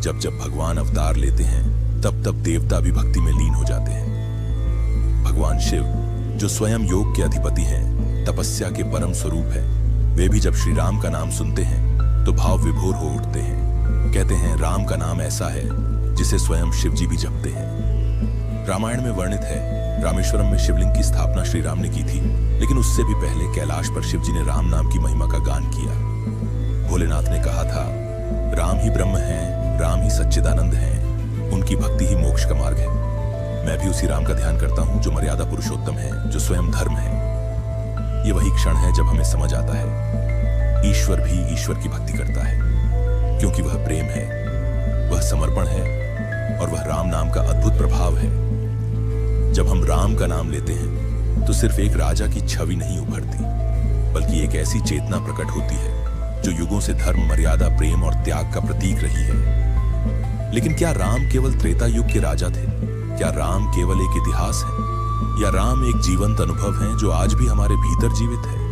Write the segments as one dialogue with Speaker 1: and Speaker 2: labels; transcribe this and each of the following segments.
Speaker 1: जब जब भगवान अवतार लेते हैं तब तब देवता भी भक्ति में लीन हो जाते हैं। भगवान शिव जो स्वयं योग के अधिपति हैं, तपस्या के परम स्वरूप है, वे भी जब श्री राम का नाम सुनते हैं तो भाव विभोर हो उठते हैं। कहते हैं राम का नाम ऐसा है जिसे स्वयं शिव जी भी जपते हैं। रामायण में वर्णित है रामेश्वरम में शिवलिंग की स्थापना श्री राम ने की थी, लेकिन उससे भी पहले कैलाश पर शिव जी ने राम नाम की महिमा का गान किया। भोलेनाथ ने कहा था राम ही ब्रह्म है, राम ही सच्चिदानंद है, उनकी भक्ति ही मोक्ष का मार्ग है। मैं भी उसी राम का ध्यान करता हूं जो मर्यादा पुरुषोत्तम है, जो स्वयं धर्म है। ये वही क्षण है जब हमें समझ आता है ईश्वर भी ईश्वर की भक्ति करता है, क्योंकि वह प्रेम है, वह समर्पण है और वह राम नाम का अद्भुत प्रभाव है। जब हम राम का नाम लेते हैं तो सिर्फ एक राजा की छवि नहीं उभरती, बल्कि एक ऐसी चेतना प्रकट होती है जो युगों से धर्म, मर्यादा, प्रेम और त्याग का प्रतीक रही है। लेकिन क्या राम केवल त्रेता युग के राजा थे? क्या राम केवल एक इतिहास है, या राम एक जीवंत अनुभव है जो आज भी हमारे भीतर जीवित है?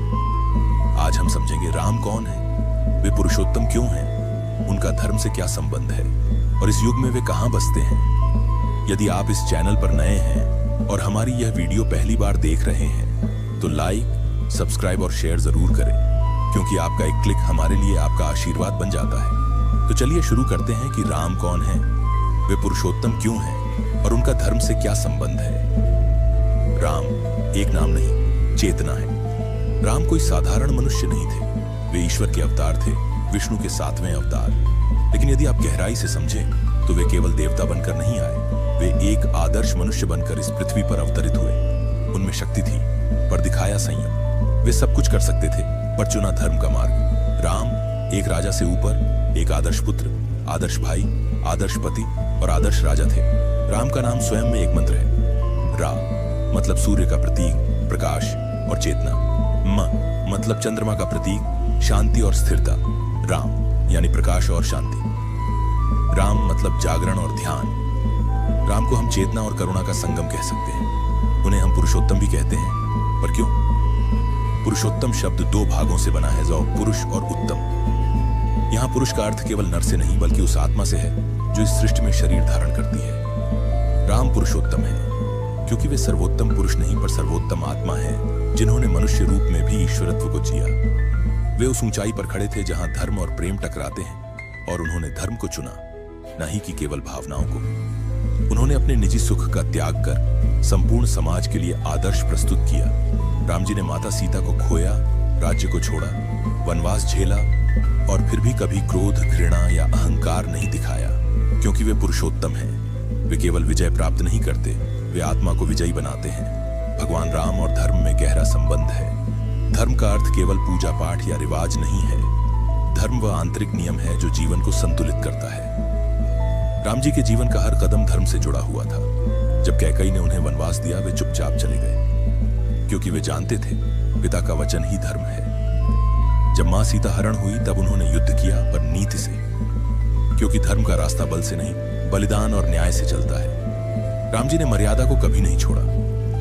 Speaker 1: आज हम समझेंगे राम कौन है, वे पुरुषोत्तम क्यों हैं, उनका धर्म से क्या संबंध है और इस युग में वे कहां बसते हैं। यदि आप इस चैनल पर नए हैं और हमारी यह वीडियो पहली बार देख रहे हैं तो लाइक, सब्सक्राइब और शेयर जरूर करें, क्योंकि आपका एक क्लिक हमारे लिए आपका आशीर्वाद बन जाता है। तो चलिए शुरू करते हैं कि राम कौन है, वे पुरुषोत्तम क्यों हैं और उनका धर्म से क्या संबंध है। राम एक नाम नहीं, चेतना है। राम कोई साधारण मनुष्य नहीं थे, वे ईश्वर के अवतार थे, विष्णु के 7वें अवतार। लेकिन यदि आप गहराई से समझें तो वे केवल देवता बनकर नहीं आए, वे एक आदर्श मनुष्य बनकर इस पृथ्वी पर अवतरित हुए। उनमें शक्ति थी पर दिखाया संयम। वे सब कुछ कर सकते थे पर चुना धर्म का मार्ग। राम एक राजा से ऊपर एक आदर्श पुत्र, आदर्श भाई, आदर्श पति और आदर्श राजा थे। राम का नाम स्वयं में एक मंत्र है। रा मतलब सूर्य का प्रतीक, प्रकाश और चेतना। म मतलब चंद्रमा का प्रतीक, शांति और स्थिरता। राम यानी प्रकाश और शांति। राम मतलब जागरण और ध्यान। राम को हम चेतना और करुणा का संगम कह सकते हैं। उन्हें हम पुरुषोत्तम भी कहते हैं। पर क्यों? पुरुषोत्तम शब्द दो भागों से बना है, पुरुष और उत्तम। यहाँ पुरुष का अर्थ केवल नर से नहीं बल्कि उस आत्मा से है जो इस सृष्टि में शरीर धारण करती है। राम पुरुषोत्तम है क्योंकि वे सर्वोत्तम पुरुष नहीं पर सर्वोत्तम आत्मा है, जिन्होंने मनुष्य रूप में भी ईश्वरत्व को जिया। वे उस ऊंचाई पर खड़े थे जहां धर्म और प्रेम टकराते हैं, और उन्होंने धर्म को चुना, न ही कि केवल भावनाओं को। उन्होंने अपने निजी सुख का त्याग कर संपूर्ण समाज के लिए आदर्श प्रस्तुत किया। राम जी ने माता सीता को खोया, राज्य को छोड़ा, वनवास झेला और फिर भी कभी क्रोध, घृणा या अहंकार नहीं दिखाया, क्योंकि वे पुरुषोत्तम हैं। वे केवल विजय प्राप्त नहीं करते, वे आत्मा को विजयी बनाते हैं। भगवान राम और धर्म में गहरा संबंध है। धर्म का अर्थ केवल पूजा पाठ या रिवाज नहीं है। धर्म वह आंतरिक नियम है जो जीवन को संतुलित करता है। राम जी के जीवन का हर कदम धर्म से जुड़ा हुआ था। जब कैकेयी ने उन्हें वनवास दिया, वे चुपचाप चले गए, क्योंकि वे जानते थे पिता का वचन ही धर्म है। जब मां सीता हरण हुई तब उन्होंने युद्ध किया, पर नीति से, क्योंकि धर्म का रास्ता बल से नहीं, बलिदान और न्याय से चलता है। राम जी ने मर्यादा को कभी नहीं छोड़ा,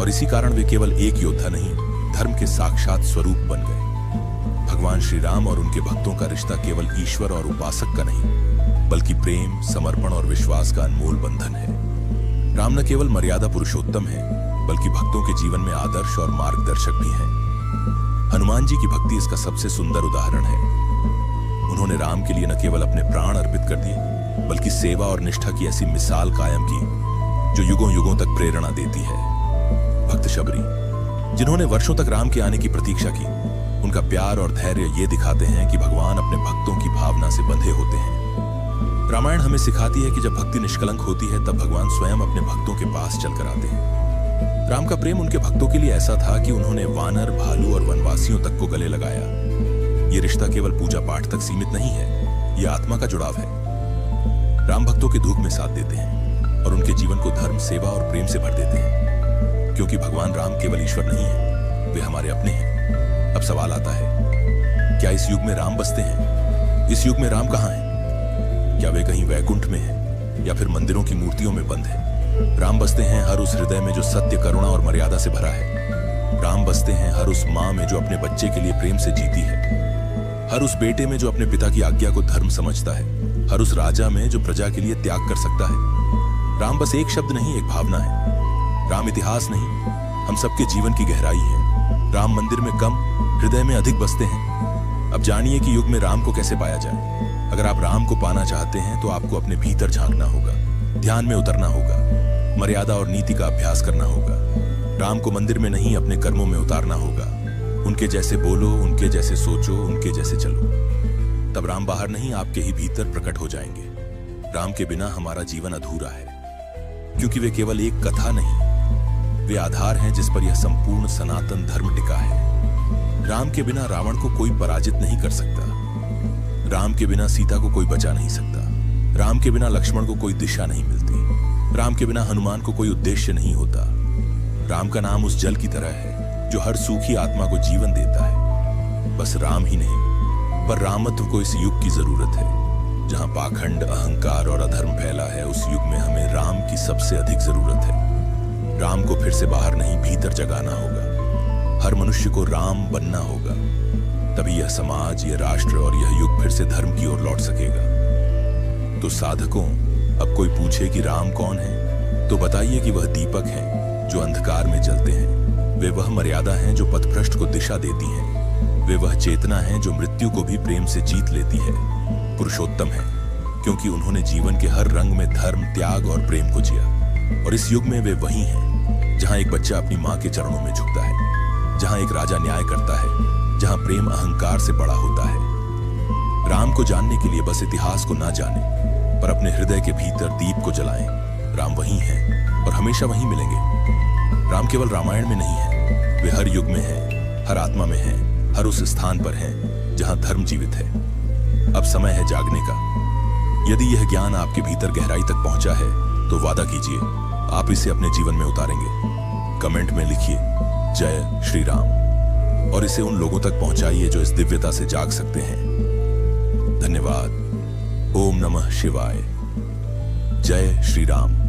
Speaker 1: और इसी कारण वे केवल एक योद्धा नहीं, धर्म के साक्षात स्वरूप बन गए। भगवान श्री राम और उनके भक्तों का रिश्ता केवल ईश्वर और उपासक का नहीं, बल्कि प्रेम, समर्पण और विश्वास का अनमोल बंधन है। राम न केवल मर्यादा पुरुषोत्तम है, बल्कि भक्तों के जीवन में आदर्श और मार्गदर्शक भी हैं। हनुमान जी की भक्ति इसका सबसे सुंदर उदाहरण है। उन्होंने राम के लिए न केवल अपने प्राण अर्पित कर दिए, बल्कि सेवा और निष्ठा की ऐसी मिसाल कायम की जो युगों युगों तक प्रेरणा देती है। भक्त शबरी, जिन्होंने वर्षों तक राम के आने की प्रतीक्षा की, उनका प्यार और धैर्य ये दिखाते हैं कि भगवान अपने भक्तों की भावना से बंधे होते हैं। रामायण हमें सिखाती है कि जब भक्ति निष्कलंक होती है तब भगवान स्वयं अपने भक्तों के पास चलकर आते हैं। राम का प्रेम उनके भक्तों के लिए ऐसा था कि उन्होंने वानर, भालू और वनवासियों तक को गले लगाया। ये रिश्ता केवल पूजा पाठ तक सीमित नहीं है, ये आत्मा का जुड़ाव है। राम भक्तों के दुख में साथ देते हैं और उनके जीवन को धर्म, सेवा और प्रेम से भर देते हैं, क्योंकि भगवान राम केवल ईश्वर नहीं है, वे हमारे अपने हैं। अब सवाल आता है, क्या इस युग में राम बसते हैं? इस युग में राम कहाँ हैं? क्या वे कहीं वैकुंठ में हैं या फिर मंदिरों की मूर्तियों में बंद हैं? राम बसते हैं हर उस हृदय में जो सत्य, करुणा और मर्यादा से भरा है। राम बसते हैं हर उस माँ में जो अपने बच्चे के लिए प्रेम से जीती है, हर उस बेटे में जो अपने पिता की आज्ञा को धर्म समझता है, हर उस राजा में जो प्रजा के लिए त्याग कर सकता है। राम बस एक शब्द नहीं, एक भावना है। राम इतिहास नहीं, हम सबके जीवन की गहराई है। राम मंदिर में कम, हृदय में अधिक बसते हैं। अब जानिए कि युग में राम को कैसे पाया जाए। अगर आप राम को पाना चाहते हैं तो आपको अपने भीतर झांकना होगा, ध्यान में उतरना होगा, मर्यादा और नीति का अभ्यास करना होगा। राम को मंदिर में नहीं, अपने कर्मों में उतारना होगा। उनके जैसे बोलो, उनके जैसे सोचो, उनके जैसे चलो। तब राम बाहर नहीं, आपके ही भीतर प्रकट हो जाएंगे। राम के बिना हमारा जीवन अधूरा है, क्योंकि वे केवल एक कथा नहीं, वे आधार हैं जिस पर यह संपूर्ण सनातन धर्म टिका है। राम के बिना रावण को कोई पराजित नहीं कर सकता। राम के बिना सीता को कोई बचा नहीं सकता। राम के बिना लक्ष्मण को कोई दिशा नहीं मिलती। राम के बिना हनुमान को कोई उद्देश्य नहीं होता। राम का नाम उस जल की तरह है जो हर सूखी आत्मा को जीवन देता है। बस राम ही नहीं, पर रामत्व को इस युग की जरूरत है। जहां पाखंड, अहंकार और अधर्म फैला है, उस युग में हमें राम की सबसे अधिक जरूरत है। राम को फिर से बाहर नहीं, भीतर जगाना होगा। हर मनुष्य को राम बनना होगा, तभी यह समाज, यह राष्ट्र और यह युग फिर से धर्म की ओर लौट सकेगा। तो साधकों, अब कोई पूछे कि राम कौन है, तो बताइए कि वह दीपक हैं जो अंधकार में जलते हैं। वे वह मर्यादा हैं जो पथभ्रष्ट को दिशा देती हैं। वे वह चेतना है जो मृत्यु को भी प्रेम से जीत लेती है। पुरुषोत्तम है क्योंकि उन्होंने जीवन के हर रंग में धर्म, त्याग और प्रेम को जिया। और इस युग में वे वही हैं जहां एक बच्चा अपनी मां के चरणों में झुकता है, जहां एक राजा न्याय करता है, जहां प्रेम अहंकार से बड़ा होता है। राम को जानने के लिए बस इतिहास को ना जाने, पर अपने हृदय के भीतर दीप को जलाएं। राम वही हैं और हमेशा वहीं मिलेंगे। राम केवल रामायण में नहीं है, वे हर युग में हैं, हर आत्मा में हैं, हर उस स्थान पर हैं जहां धर्म जीवित है। अब समय है जागने का। यदि यह ज्ञान आपके भीतर गहराई तक पहुंचा है तो वादा कीजिए आप इसे अपने जीवन में उतारेंगे। कमेंट में लिखिए जय श्री राम और इसे उन लोगों तक पहुंचाइए जो इस दिव्यता से जाग सकते हैं। धन्यवाद। ओम नमः शिवाय। जय श्री राम।